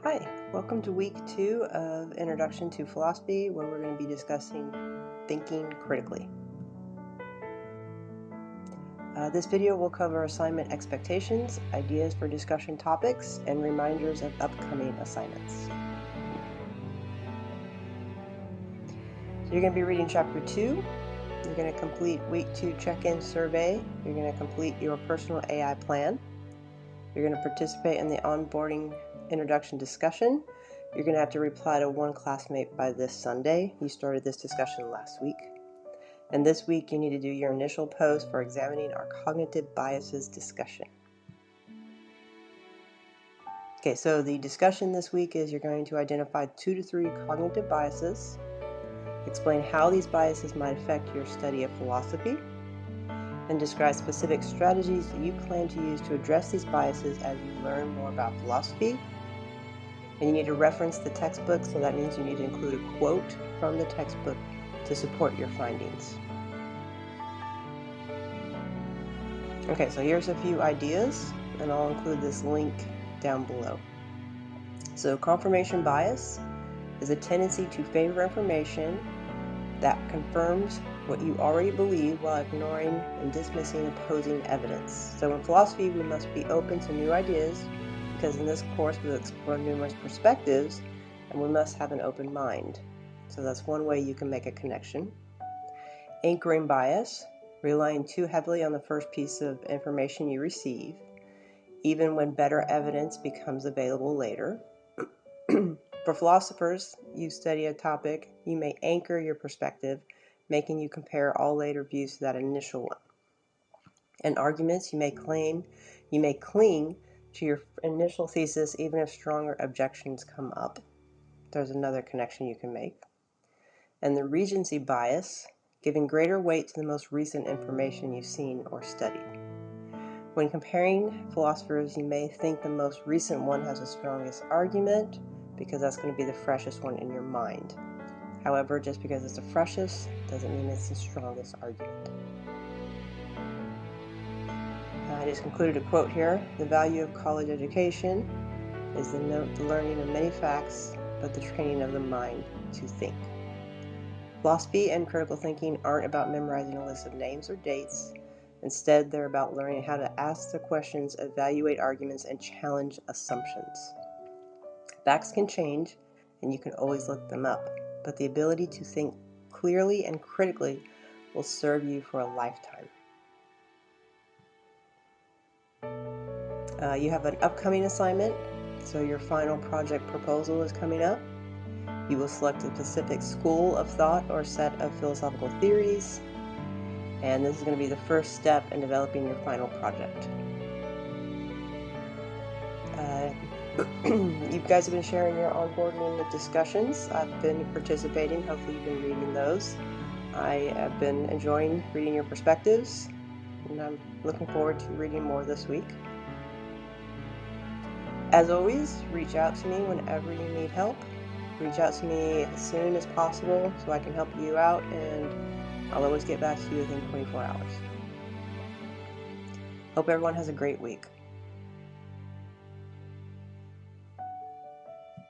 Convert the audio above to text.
Hi, welcome to week 2 of Introduction to Philosophy, where we're going to be discussing thinking critically. This video will cover assignment expectations, ideas for discussion topics, and reminders of upcoming assignments. So you're going to be reading Chapter 2. You're going to complete Week 2 check-in survey. You're going to complete your personal AI plan. You're going to participate in the onboarding introduction discussion. You're going to have to reply to one classmate by this Sunday. You started this discussion last week. And this week you need to do your initial post for examining our cognitive biases discussion. Okay, so the discussion this week is you're going to identify 2 to 3 cognitive biases, explain how these biases might affect your study of philosophy, and describe specific strategies that you plan to use to address these biases as you learn more about philosophy. And you need to reference the textbook, so that means you need to include a quote from the textbook to support your findings. Okay, so here's a few ideas, and I'll include this link down below. So confirmation bias is a tendency to favor information that confirms what you already believe while ignoring and dismissing opposing evidence. So in philosophy, we must be open to new ideas, because in this course we'll explore numerous perspectives, and we must have an open mind. So that's one way you can make a connection. Anchoring bias, relying too heavily on the first piece of information you receive, even when better evidence becomes available later. For philosophers, you study a topic, you may anchor your perspective, making you compare all later views to that initial one. In arguments, you may cling to your initial thesis even if stronger objections come up. There's another connection you can make. And the recency bias, giving greater weight to the most recent information you've seen or studied. When comparing philosophers, you may think the most recent one has the strongest argument, because that's going to be the freshest one in your mind. However, just because it's the freshest doesn't mean it's the strongest argument. I just included a quote here. The value of college education is the learning of many facts, but the training of the mind to think. Philosophy and critical thinking aren't about memorizing a list of names or dates. Instead, they're about learning how to ask the questions, evaluate arguments, and challenge assumptions. Facts can change, and you can always look them up, but the ability to think clearly and critically will serve you for a lifetime. You have an upcoming assignment, so your final project proposal is coming up. You will select a specific school of thought or set of philosophical theories, and this is going to be the first step in developing your final project. You guys have been sharing your onboarding discussions. I've been participating. Hopefully you've been reading those. I have been enjoying reading your perspectives, and I'm looking forward to reading more this week. As always, reach out to me whenever you need help. Reach out to me as soon as possible so I can help you out, and I'll always get back to you within 24 hours. Hope everyone has a great week.